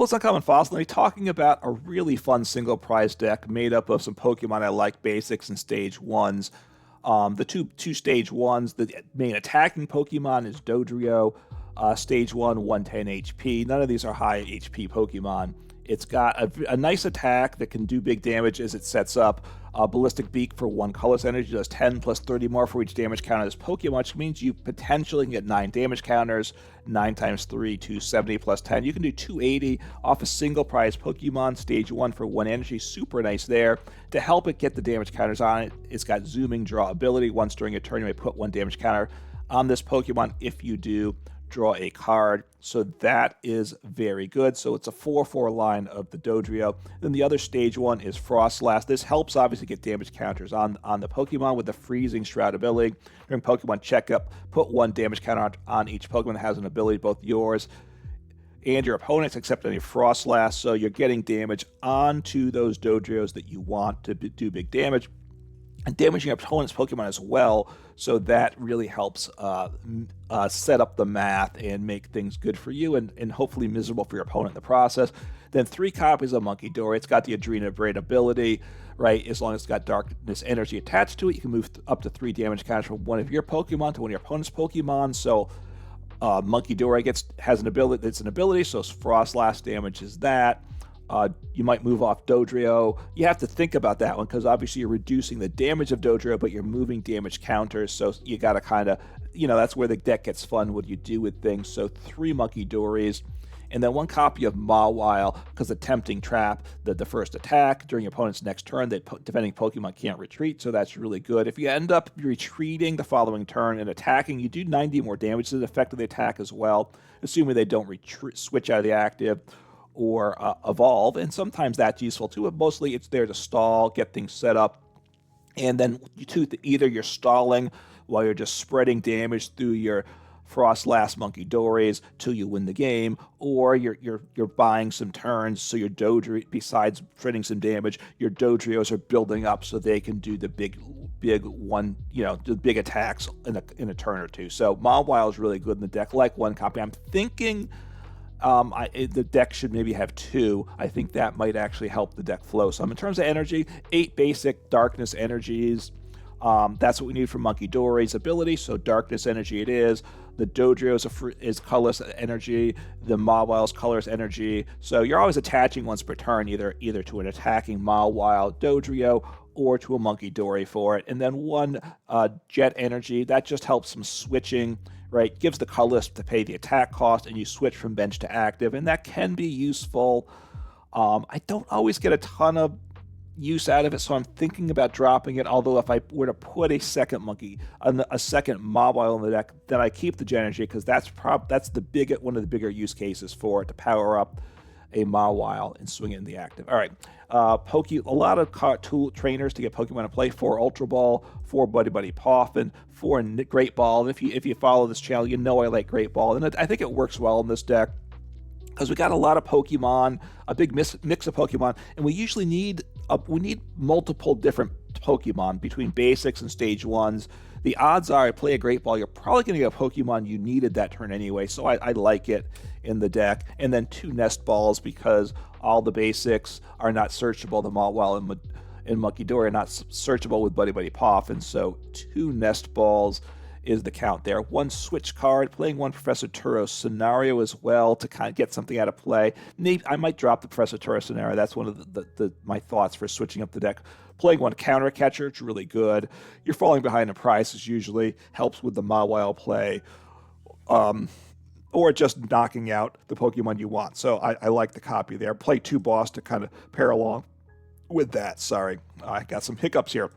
Well, it's Uncommon Fossil. We're talking about a really fun single prize deck made up of some Pokemon I like, basics and stage ones. The two stage ones, the main attacking Pokemon is Dodrio, stage 1, 110 HP. None of these are high HP Pokemon. It's got a nice attack that can do big damage as it sets up. Ballistic Beak for 1 colorless energy does 10 plus 30 more for each damage counter of this Pokemon, which means you potentially can get 9 damage counters. 9 times 3, 270 plus 10. You can do 280 off a single prize Pokemon, stage 1 for 1 energy. Super nice there. To help it get the damage counters on it, it's got Zooming Draw ability. Once during a turn, you may put 1 damage counter on this Pokemon. If you do, draw a card. So that is very good. So it's a 4/4 line of the Dodrio. Then the other stage one is Froslass. This helps obviously get damage counters on the Pokemon with the Freezing Shroud ability. During Pokemon checkup, put 1 damage counter on each Pokemon that has an ability, both yours and your opponents, except any Froslass. So you're getting damage onto those Dodrios that you want to do big damage, and damaging your opponent's Pokemon as well. So that really helps set up the math and make things good for you and hopefully miserable for your opponent in the process. Then 3 copies of Munkidori. It's got the Adrena Braid ability, right? As long as it's got Darkness Energy attached to it, you can move up to 3 damage counters from one of your Pokemon to one of your opponent's Pokemon. So Munkidori has an ability. It's an ability, so Froslass damages that. You might move off Dodrio. You have to think about that one because obviously you're reducing the damage of Dodrio, but you're moving damage counters. So you got to kind of, that's where the deck gets fun, what you do with things. So 3 Munkidoris, and then 1 copy of Mawile because the Tempting Trap, the first attack during your opponent's next turn, the defending Pokemon can't retreat. So that's really good. If you end up retreating the following turn and attacking, you do 90 more damage to the effect of the attack as well, assuming they don't switch out of the active or evolve, and sometimes that's useful too, but mostly it's there to stall, get things set up, and then either you're stalling while you're just spreading damage through your Froslass Munkidoris till you win the game, or you're buying some turns so your Dodrio, besides spreading some damage, your Dodrios are building up so they can do the big one, the big attacks in a turn or two. So Mawile is really good in the deck. Like 1 copy. I'm thinking the deck should maybe have 2. I think that might actually help the deck flow some. In terms of energy, 8 basic darkness energies. That's what we need for Munkidori's ability, so darkness energy it is. The Dodrio is colorless energy. The Mawile's colorless energy. So you're always attaching once per turn, either to an attacking Mawile Dodrio or to a Munkidori for it. And then 1 jet energy. That just helps some switching, right? Gives the colorless to pay the attack cost, and you switch from bench to active, and that can be useful. I don't always get a ton of use out of it, so I'm thinking about dropping it. Although if I were to put a second Mawile in the deck, then I keep the jet energy because that's one of the bigger use cases for it, to power up a Mawile and swing it in the active. All right, a lot of trainers to get Pokemon to play. 4 Ultra Ball, 4 Buddy-Buddy Poffin, 4 Great Ball. And if you follow this channel, you know I like Great Ball, and I think it works well in this deck because we got a lot of Pokemon, a big mix of Pokemon, and we usually need multiple different Pokemon between basics and stage ones. The odds are, I play a Great Ball, you're probably going to get a Pokemon you needed that turn anyway, so I like it in the deck. And then 2 Nest Balls because all the basics are not searchable. The Mawile and Munkidori are not searchable with Buddy-Buddy Poffin, so 2 Nest Balls is the count there. 1 switch card, playing 1 Professor Turo scenario as well to kind of get something out of play. Maybe I might drop the Professor Turo scenario. That's one of my thoughts for switching up the deck. Playing 1 counter catcher, it's really good. You're falling behind in prices usually, helps with the Mawile play, or just knocking out the Pokemon you want. So I like the copy there. Play 2 boss to kind of pair along with that. Sorry, I got some hiccups here.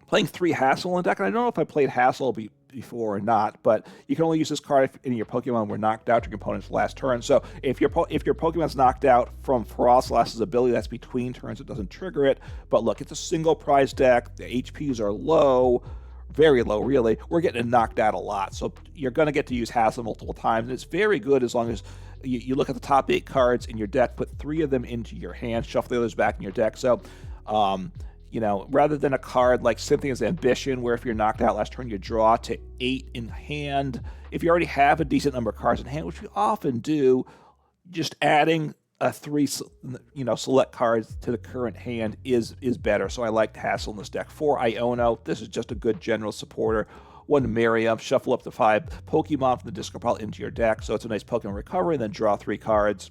Playing 3 Hassel in the deck, and I don't know if I played Hassel before or not, but you can only use this card if any of your Pokemon were knocked out during your opponent's last turn. So if your Pokemon's knocked out from Froslass's ability, that's between turns, it doesn't trigger it. But look, it's a single prize deck. The HPs are low, very low, really. We're getting knocked out a lot, so you're going to get to use Hassel multiple times, and it's very good as long as you look at the top 8 cards in your deck, put 3 of them into your hand, shuffle the others back in your deck. So, rather than a card like Cynthia's Ambition, where if you're knocked out last turn, you draw to 8 in hand. If you already have a decent number of cards in hand, which we often do, just adding three, select cards to the current hand is better. So I like Hassel in this deck. 4 Iono. This is just a good general supporter. 1 Miriam. Shuffle up to 5 Pokemon from the discard pile into your deck. So it's a nice Pokemon recovery. And then draw 3 cards.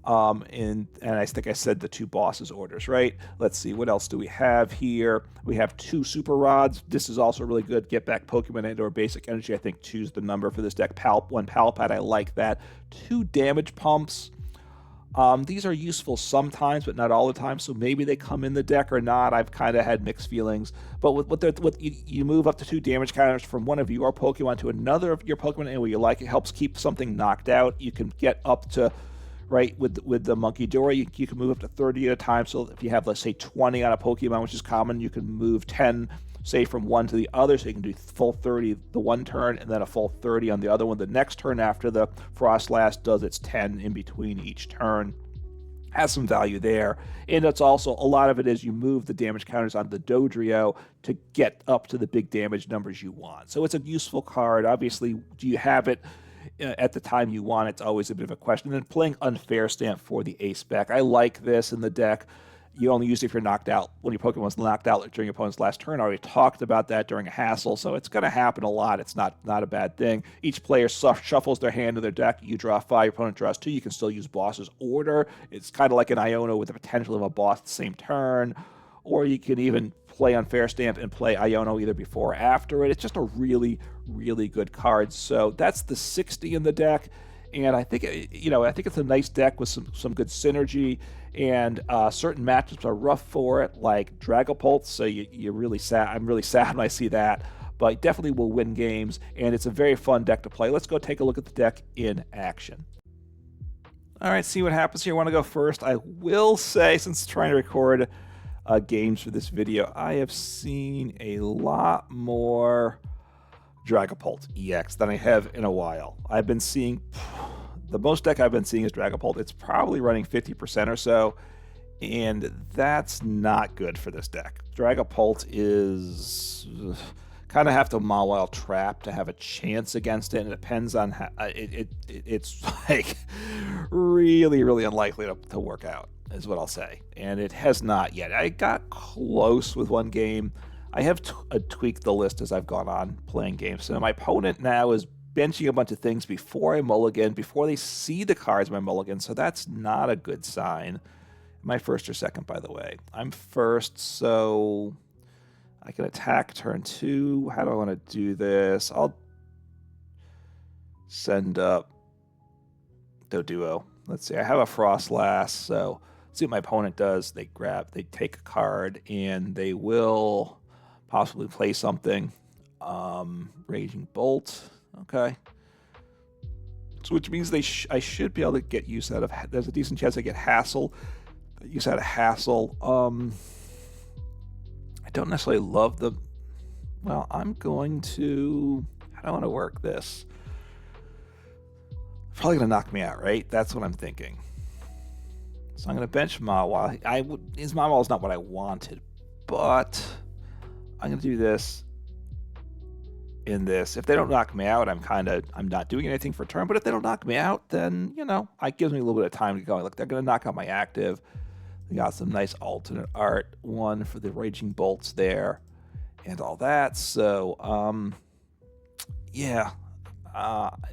And I think I said the 2 bosses orders, right? Let's see, what else do we have here? We have 2 super rods. This is also really good. Get back Pokemon and or basic energy. I think 2's the number for this deck. 1 Pal Pad, I like that. 2 damage pumps. These are useful sometimes, but not all the time. So maybe they come in the deck or not. I've kind of had mixed feelings. But you move up to 2 damage counters from one of your Pokemon to another of your Pokemon, and what you like, it helps keep something knocked out. You can get up to, right, with the Munkidori, you can move up to 30 at a time. So if you have, let's say, 20 on a Pokemon, which is common, you can move 10, say, from one to the other. So you can do full 30 the one turn, and then a full 30 on the other one. The next turn after the Froslass does its 10 in between each turn. Has some value there. And it's also, a lot of it is you move the damage counters on the Dodrio to get up to the big damage numbers you want. So it's a useful card. Obviously, do you have it at the time you want? It's always a bit of a question. And then playing Unfair Stamp for the ace back. I like this in the deck. You only use it if you're knocked out, when your Pokemon's knocked out during your opponent's last turn. I already talked about that during a Hassel, so it's going to happen a lot. It's not a bad thing. Each player shuffles their hand to their deck. You draw 5, your opponent draws 2. You can still use boss's order. It's kind of like an Iono with the potential of a boss at the same turn. Or you can even play Unfair Stamp and play Iono either before or after it. It's just a really, really good card. So that's the 60 in the deck. And I think, I think it's a nice deck with some good synergy. And certain matchups are rough for it, like Dragapult. So you're really sad. I'm really sad when I see that. But definitely will win games. And it's a very fun deck to play. Let's go take a look at the deck in action. All right, see what happens here. I want to go first. I will say, since trying to record games for this video, I have seen a lot more Dragapult EX than I have in a while. I've been seeing, the most deck I've been seeing is Dragapult. It's probably running 50% or so, and that's not good for this deck. Dragapult is kind of have to Mawile trap to have a chance against it, and it depends on how, it's like really, really unlikely to work out, is what I'll say. And it has not yet. I got close with one game. I have tweaked the list as I've gone on playing games. So my opponent now is benching a bunch of things before I mulligan, before they see the cards in my mulligan. So that's not a good sign. Am I first or second, by the way? I'm first, so I can attack turn 2. How do I want to do this? I'll send up Doduo. Let's see. I have a Froslass, so let's see what my opponent does. They take a card, and they will possibly play something. Raging Bolt. Okay. So which means I should be able to get use out of. There's a decent chance I get Hassel. Use out of Hassel. I don't necessarily love the. Well, I'm going to. How do I want to work this? Probably gonna knock me out, right? That's what I'm thinking. So I'm gonna bench Mawile. His Mawile is not what I wanted, but I'm going to do this in this. If they don't knock me out, I'm not doing anything for a turn. But if they don't knock me out, then, it gives me a little bit of time to go. Look, they're going to knock out my active. They got some nice alternate art. One for the Raging Bolts there and all that. So, yeah.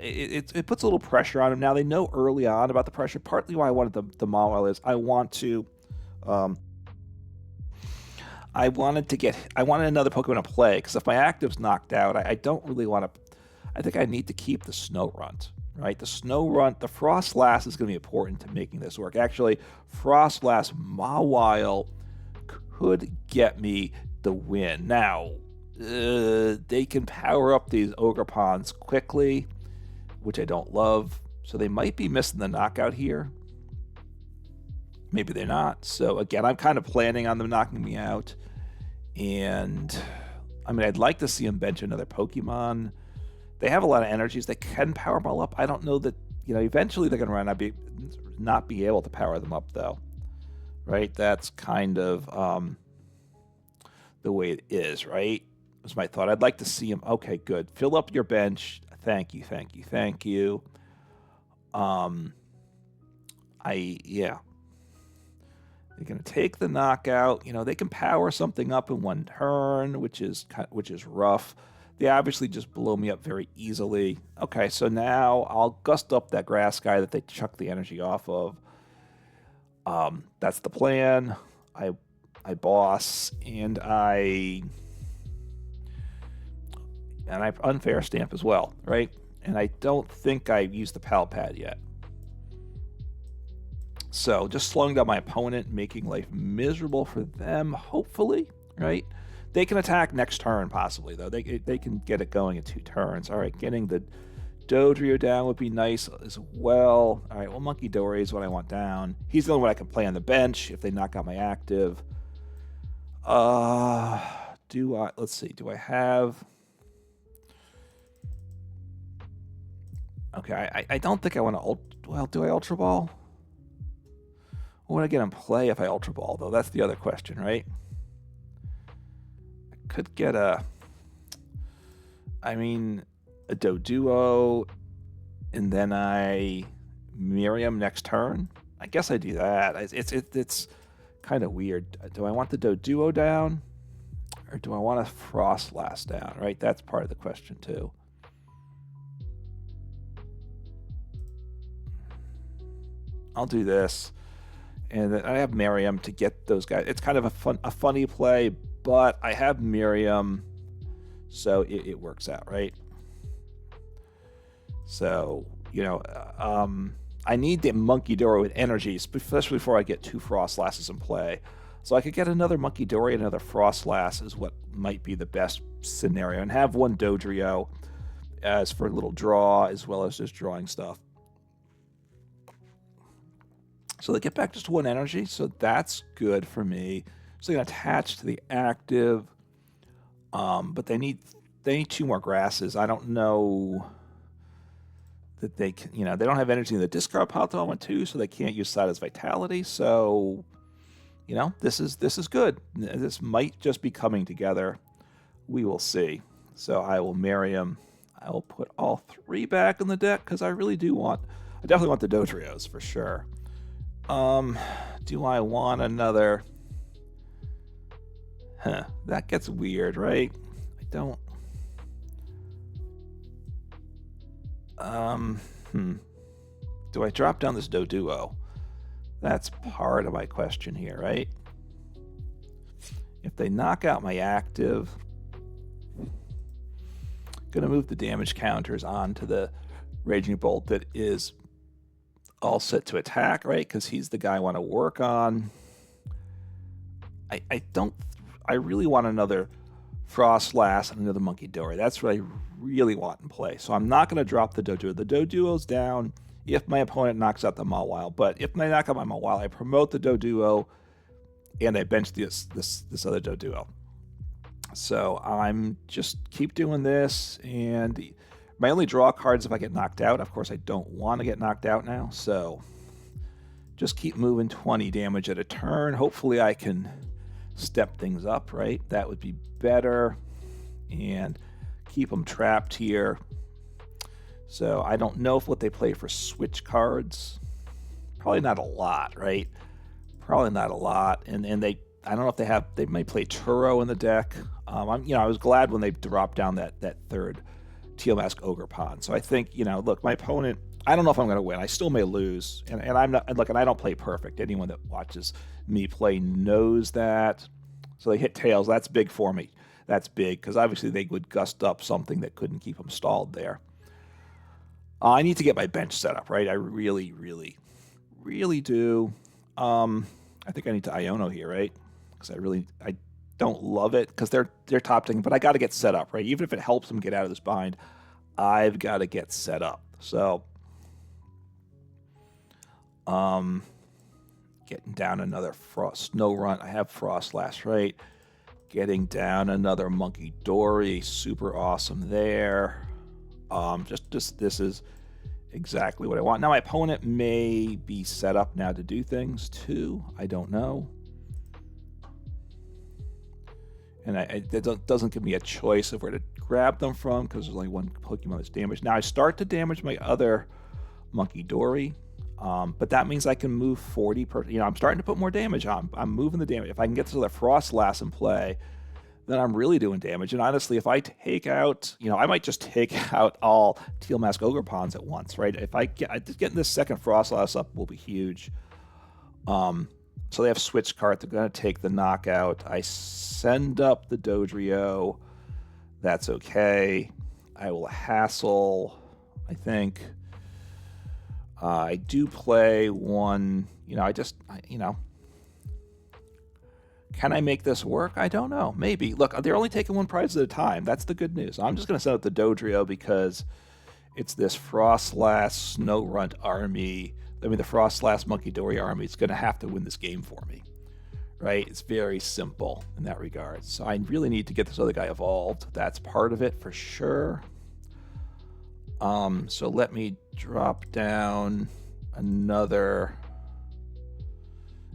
It puts a little pressure on them. Now, they know early on about the pressure. Partly why I wanted the Mawile is I wanted another Pokemon to play, because if my active's knocked out, I don't really want to. I think I need to keep the Snorunt, right? The Snorunt, the Froslass is going to be important to making this work. Actually, Froslass Mawile could get me the win. Now, they can power up these Ogre-Pons quickly, which I don't love, so they might be missing the knockout here. Maybe they're not. So again, I'm kind of planning on them knocking me out. And I mean, I'd like to see them bench another Pokemon. They have a lot of energies. They can power them all up. I don't know that, eventually they're going to not be able to power them up, though. Right? That's kind of the way it is, right? Was my thought. I'd like to see them. Okay, good. Fill up your bench. Thank you, thank you, thank you. Yeah. They're going to take the knockout. You know, they can power something up in one turn, which is rough. They obviously just blow me up very easily. Okay, so now I'll gust up that grass guy that they chuck the energy off of. That's the plan. I boss, and I unfair stamp as well, right? And I don't think I've used the Pal Pad yet. So just slowing down my opponent, making life miserable for them, hopefully, right? They can attack next turn, possibly, though. They can get it going in 2 turns. All right, getting the Dodrio down would be nice as well. All right, well, Munkidori is what I want down. He's the only one I can play on the bench if they knock out my active. Let's see, do I have... Okay, I don't think I want to... Well, do I Ultra Ball? What would I get in play if I Ultra Ball, though? That's the other question, right? I could get a Doduo, and then I Miriam next turn. I guess I do that. It's kind of weird. Do I want the Doduo down, or do I want a Froslass down, right? That's part of the question, too. I'll do this. And I have Miriam to get those guys. It's kind of a funny play, but I have Miriam, so it works out, right? So, you know, I need the Munkidori with energy, especially before I get 2 Froslasses in play. So I could get another Munkidori and another Froslass is what might be the best scenario, and have 1 Dodrio as for a little draw, as well as just drawing stuff. So they get back just 1 energy, so that's good for me. So they can attach to the active, but they need 2 more grasses. I don't know that they can, you know, they don't have energy in the discard pile to element 2, so they can't use Sidus Vitality. So, you know, this is good. This might just be coming together. We will see. So I will Miriam. I will put all 3 back in the deck because I definitely want the Dodrios for sure. Do I want another? That gets weird, right? I don't. Do I drop down this Doduo? That's part of my question here, right? If they knock out my active, gonna move the damage counters onto the Raging Bolt that is all set to attack, right? Because he's the guy I want to work on. I really want another Froslass and another Munkidori. That's what I really want in play. So I'm not going to drop the Doduo. The Doduo's down if my opponent knocks out the Mawile. But if they knock out my Mawile, I promote the Doduo and I bench this other Doduo. So I'm just keep doing this, and my only draw cards if I get knocked out. Of course, I don't want to get knocked out now, so just keep moving 20 damage at a turn. Hopefully I can step things up, right? That would be better, and keep them trapped here. So I don't know what they play for switch cards. Probably not a lot, right? Probably not a lot, and I don't know if they might play Turo in the deck. I was glad when they dropped down that 3rd Teal Mask Ogre Pond. So I think, look, my opponent, I don't know if I'm going to win. I still may lose, and I'm not. Look, and I don't play perfect. Anyone that watches me play knows that. So they hit tails. That's big for me. That's big because obviously they would gust up something that couldn't keep them stalled there. I need to get my bench set up, right? I really, really, really do. I think I need to Iono here, right? Because I don't love it because they're top decking, but I got to get set up, right? Even if it helps them get out of this bind, I've got to get set up. So, getting down another Snorunt. I have Froslass, right? Getting down another Munkidori, super awesome there. Just this is exactly what I want. Now my opponent may be set up now to do things too. I don't know. And it doesn't give me a choice of where to grab them from because there's only one Pokemon that's damaged. Now I start to damage my other Munkidori. But that means I can move 40 per, I'm starting to put more damage on. I'm moving the damage. If I can get this other Froslass in play, then I'm really doing damage. And honestly, if I take out, I might just take out all Teal Mask Ogerpons at once, right? If getting this second Froslass up will be huge. So they have Switch cart. They're going to take the knockout. I send up the Dodrio. That's okay. I will Hassel, I think. I do play one, can I make this work? I don't know. Maybe. Look, they're only taking one prize at a time. That's the good news. I'm just going to set up the Dodrio because it's this Froslass Snorunt army. The Froslass Munkidori army is going to have to win this game for me, right? It's very simple in that regard. So I really need to get this other guy evolved. That's part of it for sure. So let me drop down another.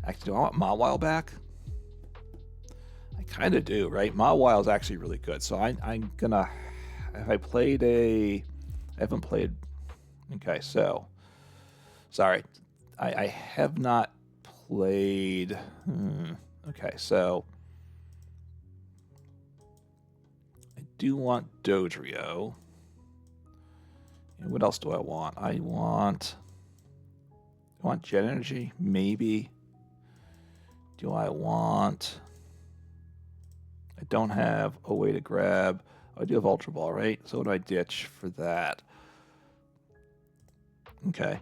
Actually, do I want Mawile back? I kind of do, right? Mawile is actually really good. So I'm gonna. Have I played a? I haven't played. Okay, so. Sorry, I have not played. Okay, so I do want Dodrio. And what else do I want? I want Jet Energy, maybe. Do I want? I don't have a way to grab. I do have Ultra Ball, right? So what do I ditch for that? Okay.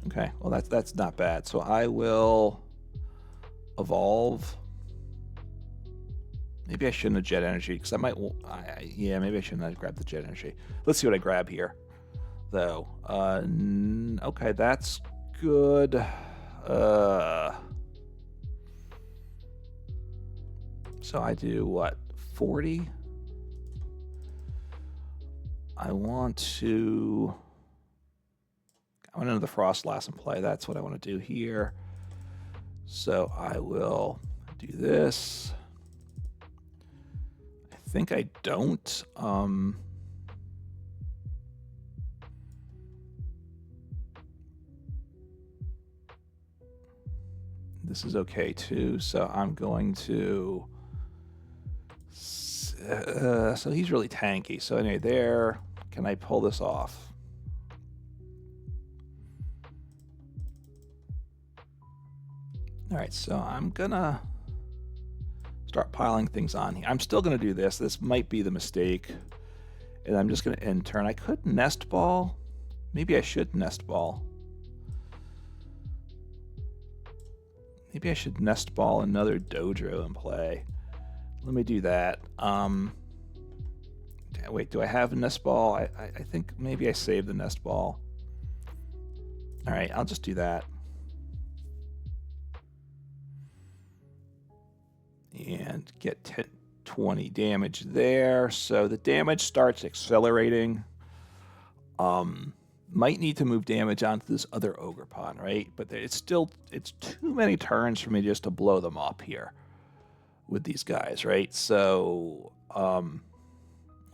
Okay, well that's not bad. So I will evolve. Maybe I shouldn't have Jet Energy because I might. Yeah, maybe I shouldn't have grabbed the Jet Energy. Let's see what I grab here, though. Okay, that's good. So I do what? 40. I want another Froslass in play. That's what I want to do here. So I will do this. I think I don't. This is okay too. So I'm going to. So he's really tanky. So anyway, there. Can I pull this off? All right, so I'm gonna start piling things on here. I'm still gonna do this. This might be the mistake. And I'm just gonna end turn. I could Nest Ball. Maybe I should Nest Ball. Maybe I should Nest Ball another Dodrio in play. Let me do that. Wait, do I have a Nest Ball? I think maybe I saved the Nest Ball. All right, I'll just do that. And get 20 damage there. So the damage starts accelerating. Might need to move damage onto this other Ogerpon, right? But it's too many turns for me just to blow them up here with these guys, right? So,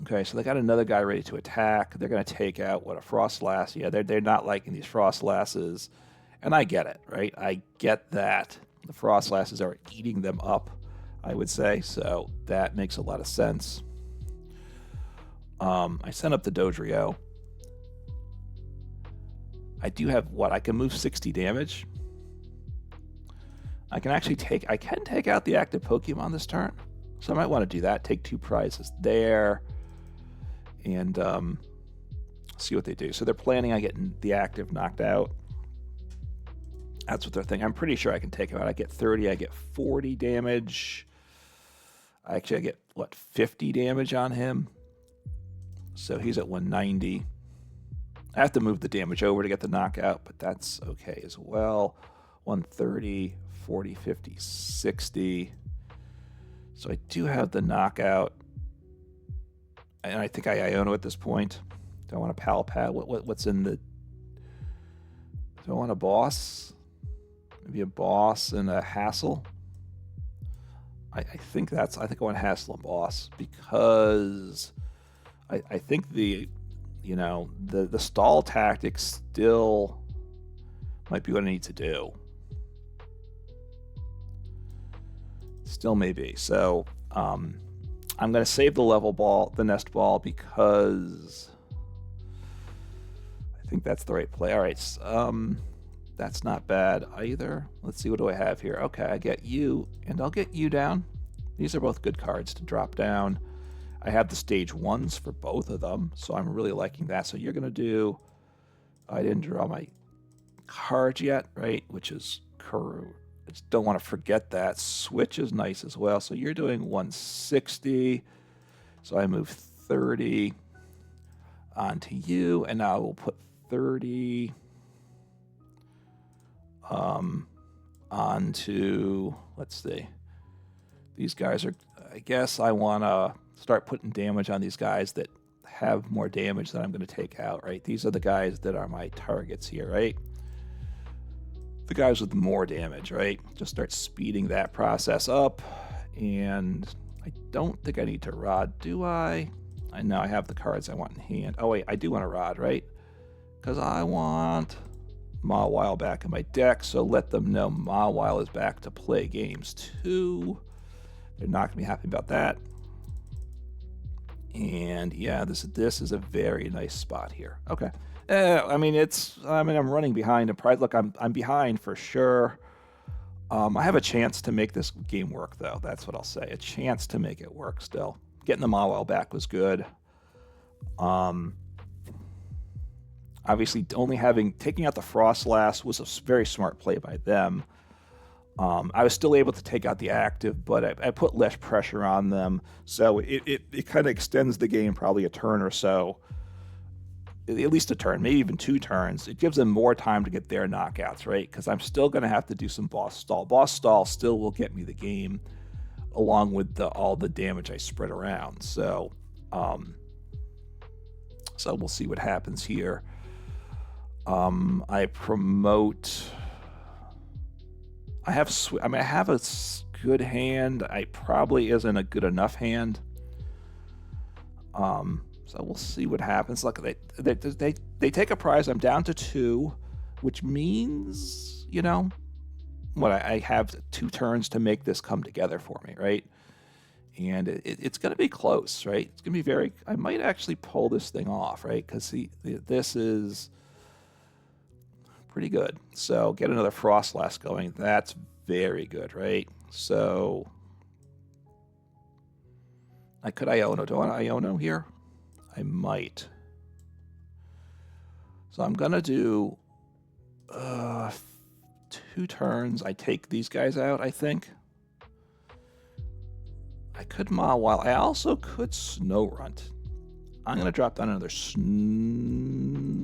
okay, so they got another guy ready to attack. They're going to take out, what, a Froslass? Yeah, they're not liking these Froslasses. And I get it, right? I get that. The Froslasses are eating them up, I would say. So that makes a lot of sense. I sent up the Dodrio. I do have, what, I can move 60 damage. I can actually take out the active Pokemon this turn. So I might want to do that. Take 2 prizes there. And see what they do. So they're planning on getting the active knocked out. That's what they're thinking. I'm pretty sure I can take him out. I get 30, I get 40 damage. I get, what, 50 damage on him? So he's at 190. I have to move the damage over to get the knockout, but that's okay as well. 130, 40, 50, 60. So I do have the knockout. And I think I Iono at this point. Do I want a Pal Pad? What's in the... Do I want a boss? Maybe a boss and a Hassel? I think I want Hassel and boss because I think the you know, the stall tactic still might be what I need to do. Still may be. So I'm going to save the level ball, the nest ball, because I think that's the right play. All right. That's not bad either. Let's see, what do I have here? Okay, I get you, and I'll get you down. These are both good cards to drop down. I have the stage 1s for both of them, so I'm really liking that. So you're going to do... I didn't draw my card yet, right? Which is... I just don't want to forget that. Switch is nice as well. So you're doing 160. So I move 30 onto you, and now I will put 30... onto, let's see, these guys are, I guess I want to start putting damage on these guys that have more damage that I'm going to take out, right? These are the guys that are my targets here, right? The guys with more damage, right? Just start speeding that process up, and I don't think I need to rod, do I? I know I have the cards I want in hand. Oh wait, I do want a rod, right? Because I want Mawile back in my deck, so let them know Mawile is back to play games too. They're not gonna be happy about that. And yeah, this is a very nice spot here. Okay, I mean I'm running behind in price. Look, I'm behind for sure. I have a chance to make this game work though. That's what I'll say. A chance to make it work still. Getting the Mawile back was good. Obviously, taking out the Froslass was a very smart play by them. I was still able to take out the active, but I put less pressure on them, so it kind of extends the game probably a turn or so, at least a turn, maybe even 2 turns. It gives them more time to get their knockouts, right? Because I'm still going to have to do some boss stall. Boss stall still will get me the game, along with all the damage I spread around. So we'll see what happens here. I promote. I have a good hand. I probably isn't a good enough hand. So we'll see what happens. Look, they take a prize. I'm down to 2, which means, you know, what I have 2 turns to make this come together for me, right? And it's going to be close, right? It's going to be very. I might actually pull this thing off, right? Because this is pretty good. So get another Froslass going. That's very good, right? So I could Iono. Do I want Iono here? I might. So I'm going to do 2 turns. I take these guys out, I think. I could Mawile. I also could Snorunt. I'm going to drop down another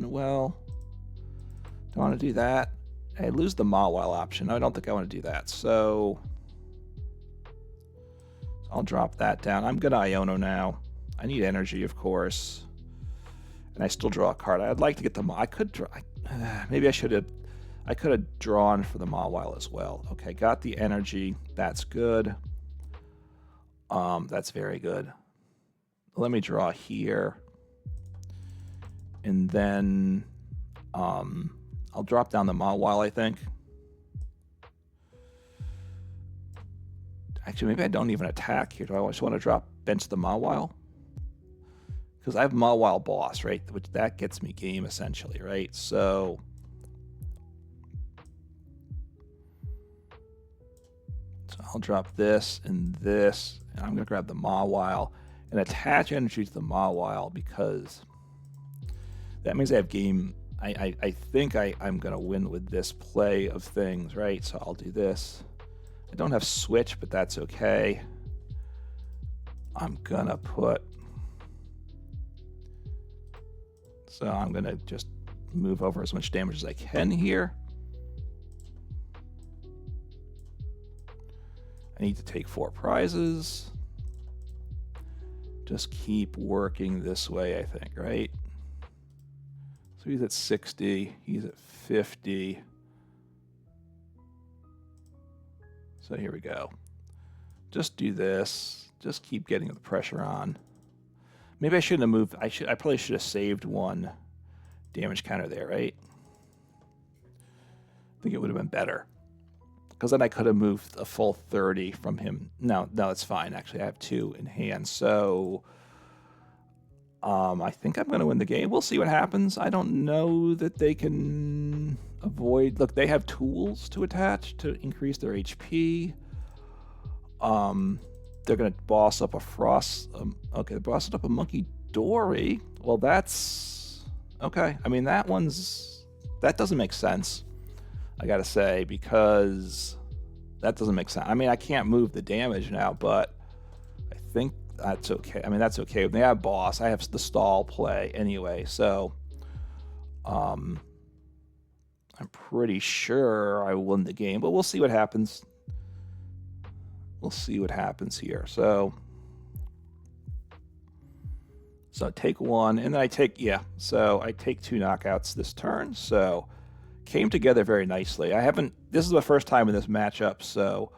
well... Do I want to do that? I lose the Mawile option. I don't think I want to do that. So I'll drop that down. I'm going to Iono now. I need energy, of course. And I still draw a card. I'd like to get the... I could draw... maybe I should have... I could have drawn for the Mawile as well. Okay, got the energy. That's good. That's very good. Let me draw here. And then... I'll drop down the Mawile, I think. Actually, maybe I don't even attack here. Do I just want to bench the Mawile? Because I have Mawile boss, right? Which that gets me game, essentially, right? So I'll drop this, and I'm going to grab the Mawile and attach energy to the Mawile, because that means I have game... I think I'm going to win with this play of things, right? So I'll do this. I don't have Switch, but that's okay. I'm going to put... So I'm going to just move over as much damage as I can here. I need to take 4 prizes. Just keep working this way, I think, right? So he's at 60, he's at 50. So here we go. Just do this. Just keep getting the pressure on. Maybe I shouldn't have moved. I probably should have saved one damage counter there, right? I think it would have been better. Because then I could have moved a full 30 from him. No, it's fine. Actually, I have 2 in hand. So I think I'm going to win the game. We'll see what happens. I don't know that they can avoid... Look, they have tools to attach to increase their HP. They're going to boss up a okay, they're bossing up a Munkidori. Well, that's... Okay. I mean, that doesn't make sense, I gotta say, because that doesn't make sense. I mean, I can't move the damage now, but I think that's okay. I mean, that's okay. When they have boss, I have the stall play anyway, so I'm pretty sure I won the game, but we'll see what happens. We'll see what happens here. So take 1, and then I take 2 knockouts this turn, so came together very nicely. This is the first time in this matchup, so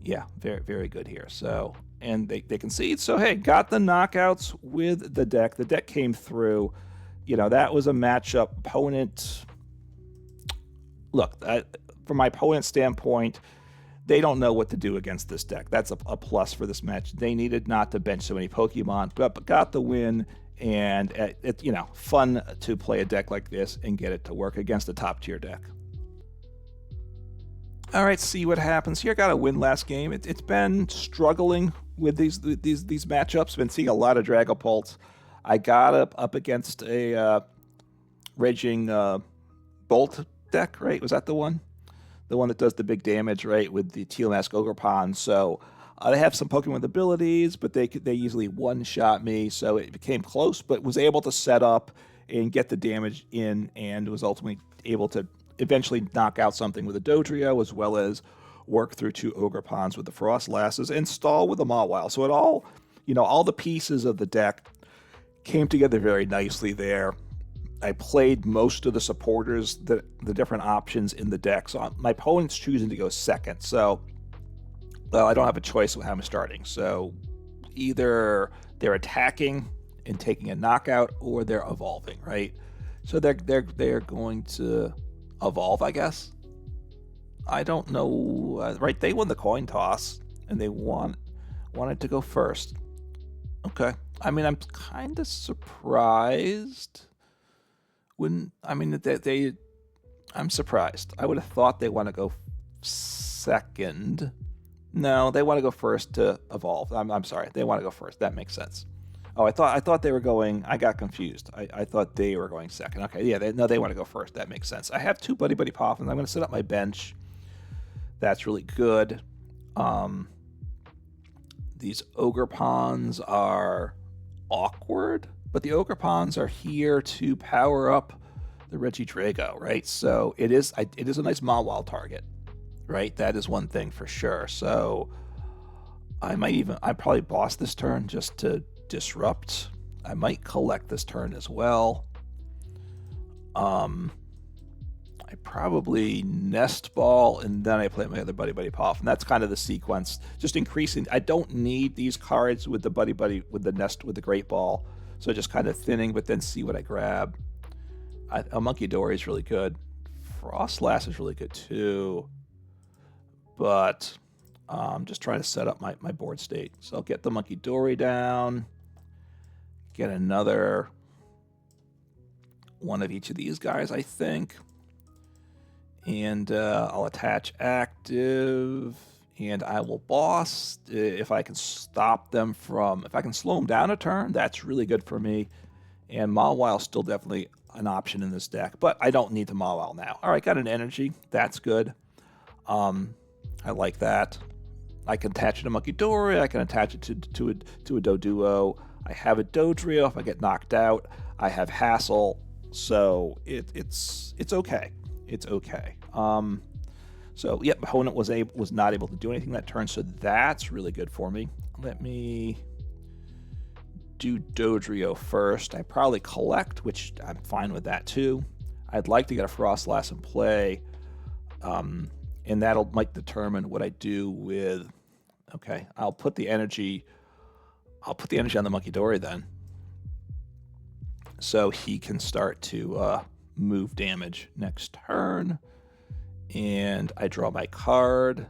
yeah, very, very good here. So, and they concede, so hey, got the knockouts with the deck. The deck came through. You know, that was a matchup. Opponent, look, from my opponent's standpoint, they don't know what to do against this deck. That's a plus for this match. They needed not to bench so many Pokemon, but got the win. And it's, you know, fun to play a deck like this and get it to work against a top tier deck. All right, see what happens here. Got a win last game. It's been struggling with these matchups. Been seeing a lot of Dragapult. I got up against a Raging Bolt deck, right? Was that the one? The one that does the big damage, right, with the Teal Mask Ogerpon. So they have some Pokemon with abilities, but they easily one-shot me, so it became close, but was able to set up and get the damage in, and was ultimately able to eventually knock out something with a Dodrio, as well as work through 2 Ogerpons with the Froslasses, and stall with a Mawile. So it all, you know, all the pieces of the deck came together very nicely there. I played most of the supporters, the different options in the deck, so my opponent's choosing to go second, so I don't have a choice with how I'm starting. So either they're attacking and taking a knockout, or they're evolving, right? So they're going to evolve, I guess. I don't know, right? They won the coin toss, and they wanted to go first. Okay. I mean, I'm kind of surprised. I'm surprised. I would have thought they want to go second. No, they want to go first to evolve. I'm sorry. They want to go first. That makes sense. Oh, I thought they were going... I got confused. I thought they were going second. Okay, yeah, they want to go first. That makes sense. I have 2 Buddy-Buddy Poffins. I'm going to set up my bench. That's really good. These Ogerpons are awkward, but the Ogerpons are here to power up the Regidrago, right? So it is a nice Mawile target, right? That is one thing for sure. So I probably boss this turn just to disrupt. I might collect this turn as well. I probably Nest Ball, and then I play my other Buddy-Buddy Poffin. And that's kind of the sequence, just increasing. I don't need these cards with the Buddy-Buddy, with the Nest, with the Great Ball, so just kind of thinning, but then see what I grab. A Munkidori is really good. Froslass is really good too, but I'm just trying to set up my board state. So I'll get the Munkidori down, get another one of each of these guys, I think. And I'll attach active, and I will boss. If I can stop them from... If I can slow them down a turn, that's really good for me. And Mawile is still definitely an option in this deck, but I don't need the Mawile now. All right, got an energy. That's good. I like that. I can attach it to Munkidori. I can attach it to a Doduo. I have a Dodrio if I get knocked out. I have Hassel, so it's okay. It's okay. So yep, opponent was not able to do anything that turn, so that's really good for me. Let me do Dodrio first. I probably collect, which I'm fine with that too. I'd like to get a Froslass in play, and might determine what I do with. Okay, I'll put the energy I'll put the energy on the Munkidori then, so he can start to move damage next turn. And I draw my card.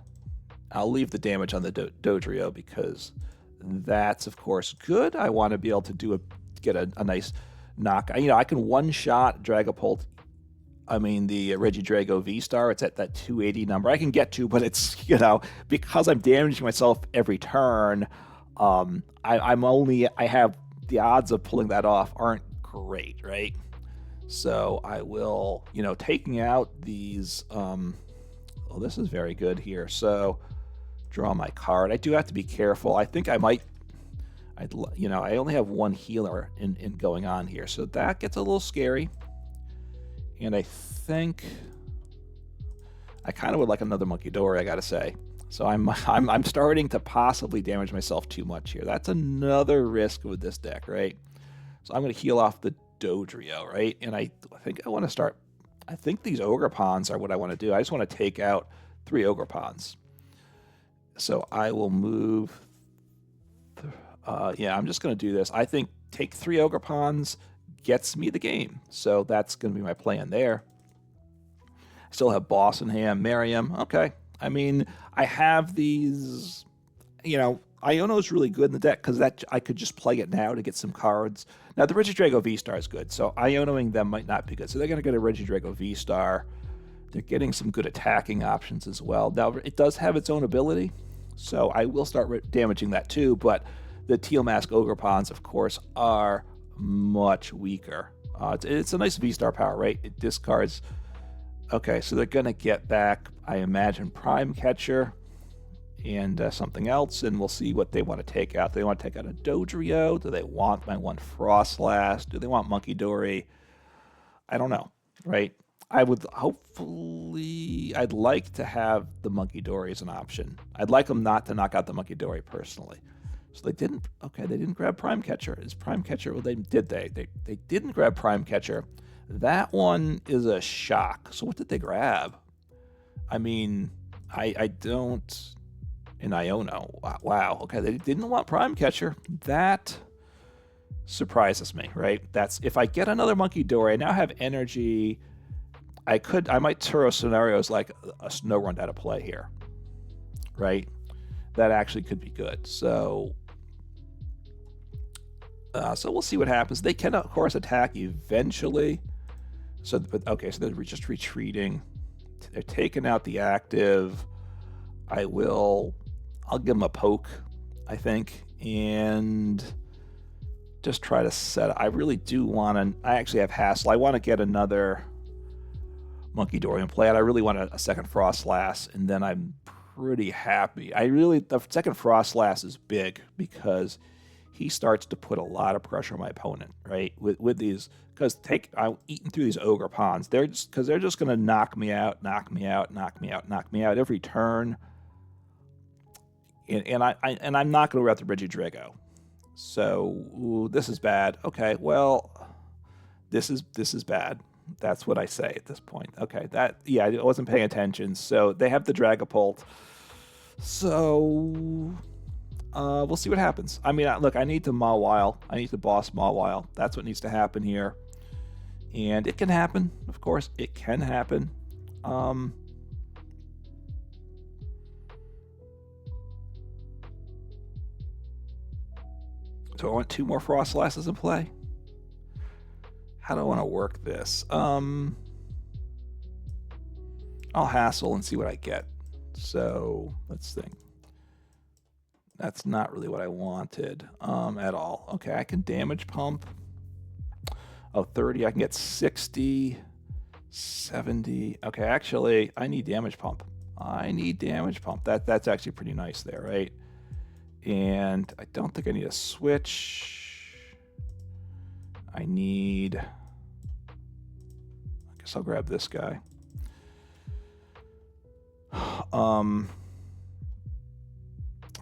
I'll leave the damage on the Dodrio because that's of course good. I want to be able to get a nice knock. You know, I can one-shot Dragapult. I mean, the Regidrago V-Star, it's at that 280 number. I can get to, but it's, you know, because I'm damaging myself every turn, I have the odds of pulling that off aren't great, right? So I will, you know, taking out these, oh, this is very good here. So draw my card. I do have to be careful. I think I might, you know, I only have one healer in going on here. So that gets a little scary. And I think I kind of would like another Munkidori, I gotta say. So I'm starting to possibly damage myself too much here. That's another risk with this deck, right? So I'm gonna heal off the Dodrio, right? And I think I want to start. I think these Ogre-Pons are what I want to do. I just want to take out 3 Ogre-Pons. So I will move. Yeah, I'm just gonna do this. I think take 3 Ogre-Pons gets me the game. So that's going to be my plan there. I still have Bossingham, Miriam. Okay. I mean, I have these, you know, Iono is really good in the deck because that I could just play it now to get some cards. Now, the Regidrago V-Star is good, so Ionoing them might not be good. So they're going to get a Regidrago V-Star. They're getting some good attacking options as well. Now, it does have its own ability, so I will start damaging that too, but the Teal Mask Ogre-Pons, of course, are much weaker. It's a nice V-Star power, right? It discards. Okay, so they're going to get back, I imagine, Prime Catcher and something else, and we'll see what they want to take out. Do they want to take out a Dodrio? Do they want my one Froslass? Do they want Munkidori? I don't know, right? I would hopefully, I'd like to have the Munkidori as an option. I'd like them not to knock out the Munkidori personally. So they didn't, okay, they didn't grab Prime Catcher. Is Prime Catcher, well, they didn't grab Prime Catcher. That one is a shock. So what did they grab? I mean, I don't, in Iono, wow, okay, they didn't want Prime Catcher. That surprises me, right? That's, if I get another Munkidori, I now have energy. I might Turo scenarios like a Snorunt out of play here, right? That actually could be good. So we'll see what happens. They can, of course, attack eventually. So, but okay, so they're just retreating. They're taking out the active. I'll give them a poke, I think, and just try to set. I really do want to. I actually have Hassel. I want to get another Munkidori in play, and I really want a second Froslass, and then I'm pretty happy. The second Froslass is big because he starts to put a lot of pressure on my opponent, right? With these, because I'm eating through these Ogre-Pons. They're just going to knock me out every turn, and I'm not going to route the Regidrago. So this is bad. Okay, well, this is bad. That's what I say at this point. Okay, yeah, I wasn't paying attention. So they have the Dragapult. So we'll see what happens. I mean, look, I need to Mawile. I need to boss Mawile. That's what needs to happen here. And it can happen, of course. It can happen. So I want 2 more Froslasses in play. How do I want to work this? I'll Hassel and see what I get. So let's think. That's not really what I wanted at all. Okay, I can damage pump. Oh, 30. I can get 60, 70. Okay, actually, I need damage pump. That's actually pretty nice there, right? And I don't think I need a switch. I guess I'll grab this guy.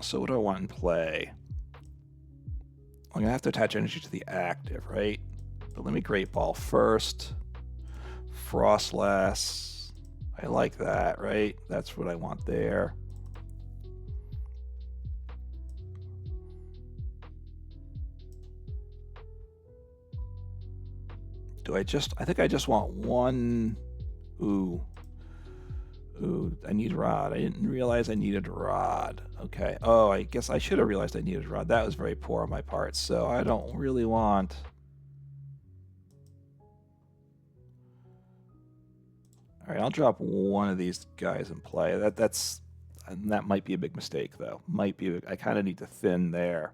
So what do I want in play? I'm gonna have to attach energy to the active, right? But let me Great Ball first. Froslass. I like that, right? That's what I want there. I think I just want one. Ooh. Ooh, I need rod. I didn't realize I needed rod. Okay. Oh, I guess I should have realized I needed rod. That was very poor on my part. So I don't really want... All right, I'll drop one of these guys in play. That might be a big mistake, though. Might be. I kind of need to thin there.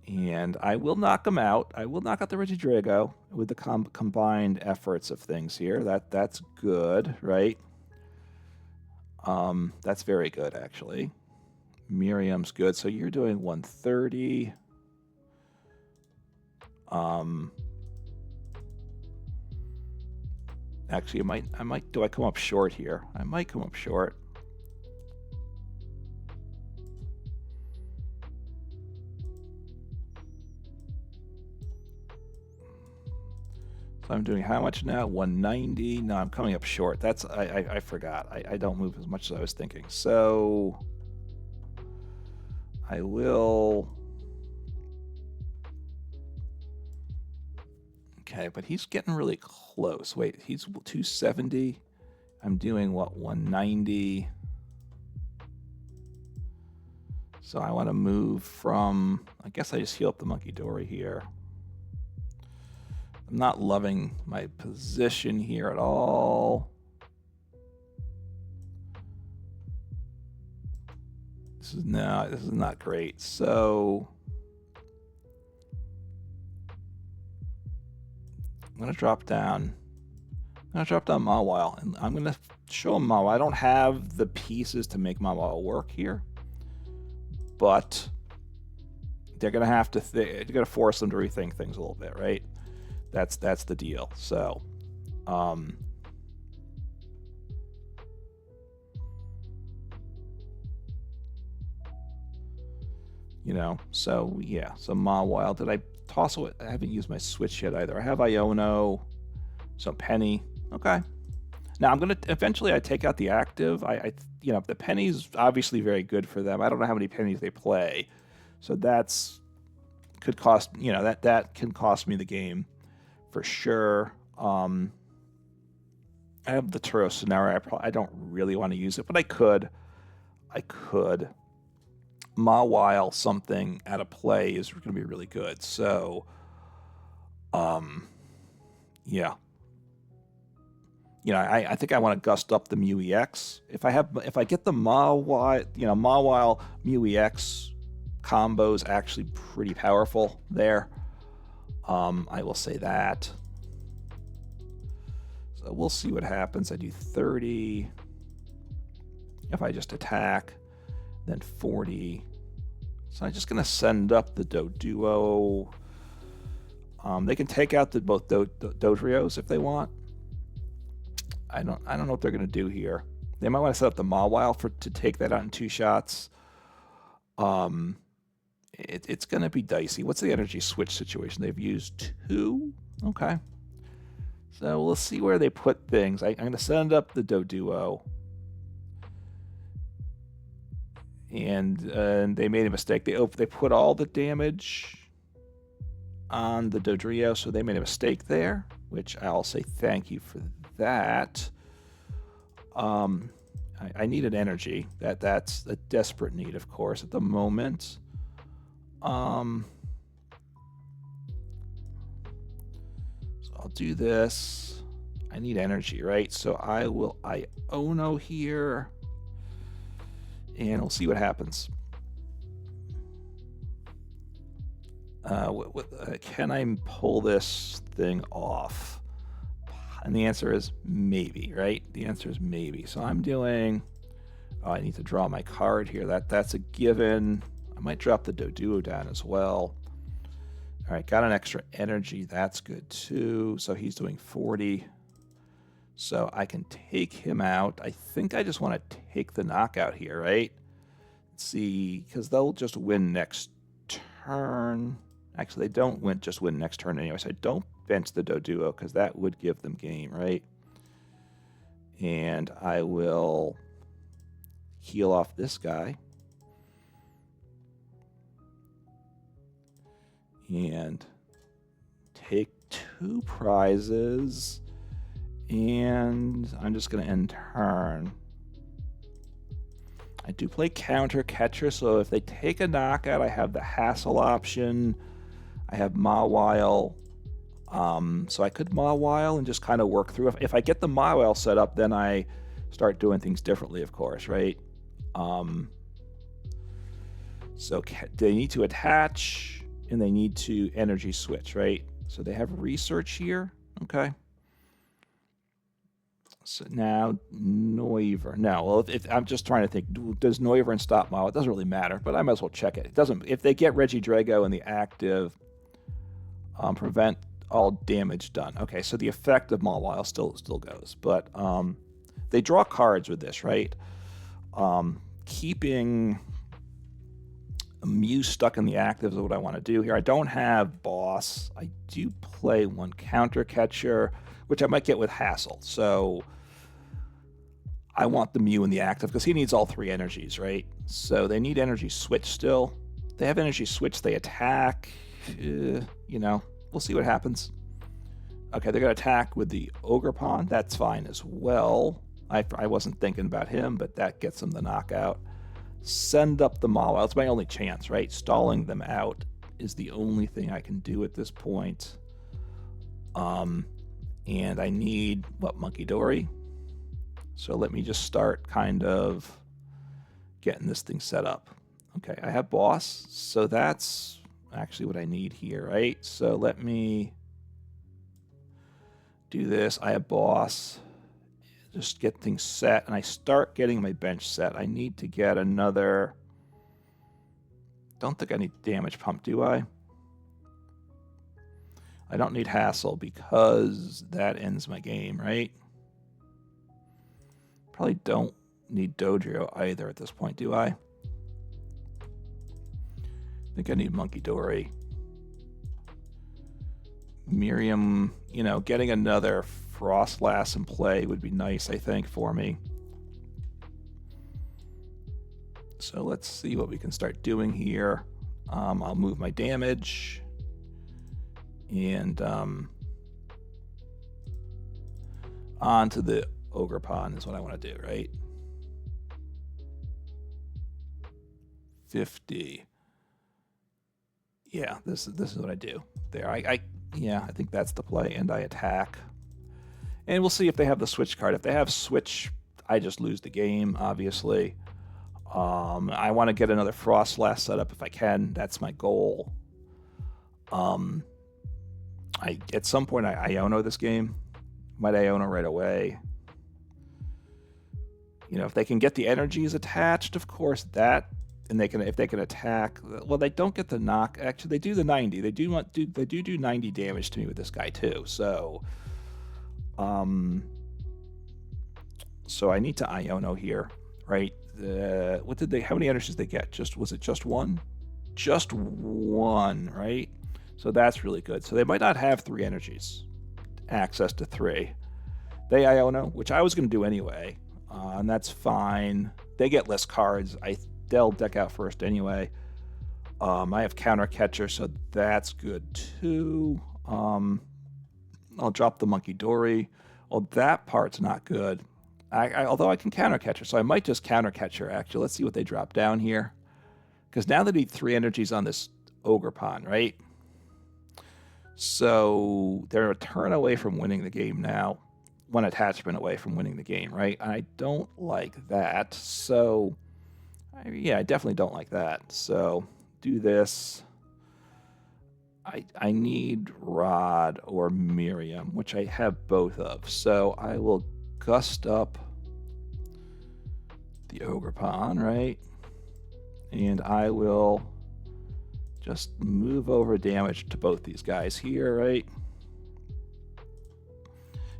And I will knock them out. I will knock out the Regidrago with the combined efforts of things here. That's good, right? That's very good, actually. Miriam's good. So you're doing 130. Actually, I might. Do I come up short here? I might come up short. So I'm doing how much now? 190. No, I'm coming up short. That's I forgot. I don't move as much as I was thinking. So I will. Okay, but he's getting really close. Wait, he's 270. I'm doing what, 190. So I want to move from, I guess I just heal up the Munkidori here. I'm not loving my position here at all. This is not great. So I'm going to drop down. I'm going to drop down Mawile, and I'm going to show him Mawile. I don't have the pieces to make Mawile work here, but they're going to have to. You're going to force them to rethink things a little bit, right? That's the deal. So, you know. So yeah. So Mawile. Did I toss it? I haven't used my switch yet either. I have Iono, so Penny. Okay. Now I'm gonna eventually I take out the active. You know, the penny's obviously very good for them. I don't know how many pennies they play, so could cost, you know, that can cost me the game for sure. I have the Turo scenario. I don't really want to use it, but I could. Mawile something out of play is going to be really good. So, yeah. You know, I think I want to gust up the MEW EX. If I get the Mawile, you know, Mawile MEW EX combo is actually pretty powerful there. I will say that. So we'll see what happens. I do 30. If I just attack, then 40. So I'm just going to send up the Doduo. They can take out both Dodrios if they want. I don't know what they're going to do here. They might want to set up the Mawile to take that out in 2 shots. It's going to be dicey. What's the energy switch situation? They've used 2. Okay. So we'll see where they put things. I'm going to send up the Doduo. And they made a mistake. They put all the damage on the Dodrio, so they made a mistake there, which I'll say thank you for that. I needed energy. That's a desperate need, of course, at the moment. So I'll do this. I need energy, right? So I will Iono here, and we'll see what happens. Can I pull this thing off? And the answer is maybe, right? The answer is maybe. So I'm doing, I need to draw my card here. That's a given. I might drop the Doduo down as well. All right, got an extra energy. That's good too. So he's doing 40. So I can take him out. I think I just want to take the knockout here, right? Let's see, because they'll just win next turn. Actually, they don't just win next turn anyway, so I don't bench the Doduo because that would give them game, right? And I will heal off this guy. And take 2 prizes, and I'm just going to end turn. I do play counter catcher, so if they take a knockout, I have the Hassel option. I have Mawile, so I could Mawile and just kind of work through. If I get the Mawile set up, then I start doing things differently, of course, right? So they need to attach, and they need to energy switch, right? So they have research here, okay? So now Noivern. No, well, if I'm just trying to think, does Noivern stop Mawile? It doesn't really matter, but I might as well check it. It doesn't. If they get Regidrago in the active, prevent all damage done. Okay, so the effect of Mawile still goes, but they draw cards with this, right? Keeping Mew stuck in the active is what I want to do here. I don't have Boss. I do play one counter catcher, which I might get with Hassel. So I want the Mew in the active because he needs all 3 energies, right? So they need energy switch still. They have energy switch. They attack. You know, we'll see what happens. Okay, they're going to attack with the Ogerpon. That's fine as well. I wasn't thinking about him, but that gets them the knockout. Send up the Mawile. It's my only chance, right? Stalling them out is the only thing I can do at this point. And I need, what, Munkidori? So let me just start kind of getting this thing set up. Okay, I have Boss, so that's actually what I need here, right? So let me do this. I have Boss. Just get things set, and I start getting my bench set. I need to get another... Don't think I need Damage Pump, do I? I don't need Hassel because that ends my game, right? Probably don't need Dodrio either at this point, do I? I think I need Munkidori. Miriam, you know, getting another Froslass in play would be nice, I think, for me. So let's see what we can start doing here. I'll move my damage. And onto the Ogerpon is what I want to do, right? 50. Yeah, this is what I do. There, yeah, I think that's the play, and I attack. And we'll see if they have the switch card. If they have switch, I just lose the game, obviously. I want to get another Froslass set up if I can. That's my goal. At some point, I Iono this game. Might Iono right away. You know, if they can get the energies attached, of course, that... And if they can attack, well, they don't get the knock. Actually, they do the 90. They do 90 damage to me with this guy too. So, so I need to Iono here, right? What did they? How many energies did they get? Was it just one? Just one, right? So that's really good. So they might not have 3 energies, access to 3. They Iono, which I was going to do anyway, and that's fine. They get less cards. They'll deck out first anyway. I have counter catcher, so that's good too. I'll drop the Munkidori. Well, that part's not good. Although I can counter catcher, so I might just counter catcher. Actually, let's see what they drop down here. Because now they need 3 energies on this Ogerpon, right? So they're a turn away from winning the game now. 1 attachment away from winning the game, right? I don't like that. So... yeah, I definitely don't like that. So do this. I need Rod or Miriam, which I have both of. So I will gust up the Ogerpon, right? And I will just move over damage to both these guys here, right?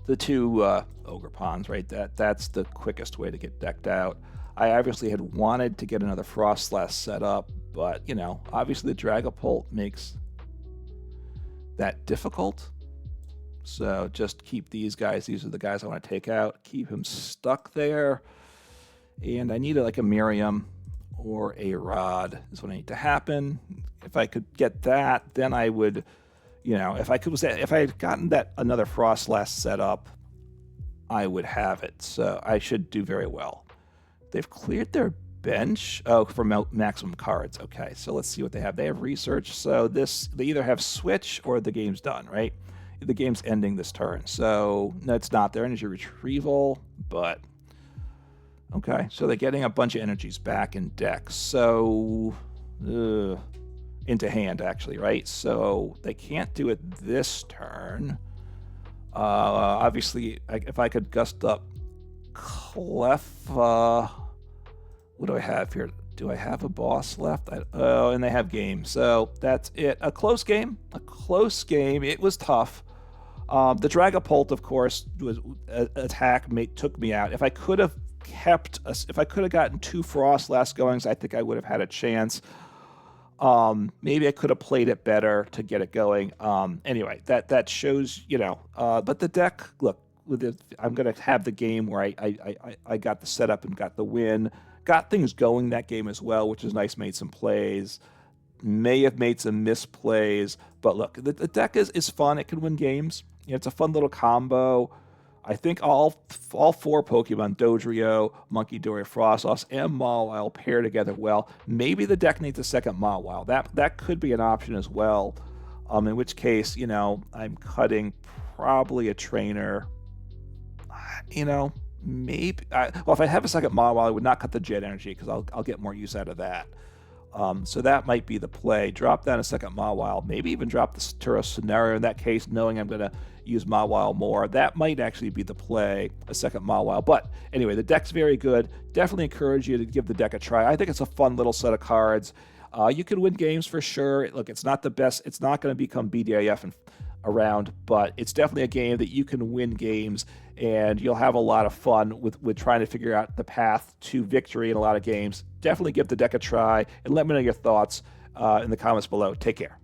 The 2 Ogerpons, right? That's the quickest way to get decked out. I obviously had wanted to get another Froslass set up, but, you know, obviously the Dragapult makes that difficult. So just keep these guys. These are the guys I want to take out. Keep him stuck there. And I need like a Miriam or a Rod is what I need to happen. If I could get that, then I would, You know, if I had gotten that another Froslass set up, I would have it. So I should do very well. They've cleared their bench. Oh, for maximum cards. Okay, so let's see what they have. They have research. So they either have Switch or the game's done, right? The game's ending this turn. So no, it's not their energy retrieval, but okay. So they're getting a bunch of energies back in deck. So into hand, actually, right? So they can't do it this turn. Obviously, if I could gust up Clef, what do I have here? Do I have a boss left? Oh, and they have game. So that's it. A close game. A close game. It was tough. The Dragapult, of course, was attack took me out. If I could have gotten 2 Froslass goings, I think I would have had a chance. Maybe I could have played it better to get it going. Anyway, that shows, you know. But the deck, look, I'm gonna have the game where I got the setup and got the win, got things going that game as well, which is nice. Made some plays, may have made some misplays, but look, the deck is fun. It can win games. You know, it's a fun little combo. I think all 4 Pokemon, Dodrio, Munkidori, Froslass, and Mawile pair together well. Maybe the deck needs a second Mawile. That could be an option as well. In which case, you know, I'm cutting probably a trainer. You know, maybe. Well, if I have a second Mawile, I would not cut the Jet Energy because I'll get more use out of that. So that might be the play. Drop down a second Mawile. Maybe even drop the Turo scenario in that case, knowing I'm going to use Mawile more. That might actually be the play, a second Mawile. But anyway, the deck's very good. Definitely encourage you to give the deck a try. I think it's a fun little set of cards. You can win games for sure. Look, it's not the best. It's not going to become BDIF around, but it's definitely a game that you can win games, and you'll have a lot of fun with trying to figure out the path to victory in a lot of games. Definitely give the deck a try, and let me know your thoughts in the comments below. Take care.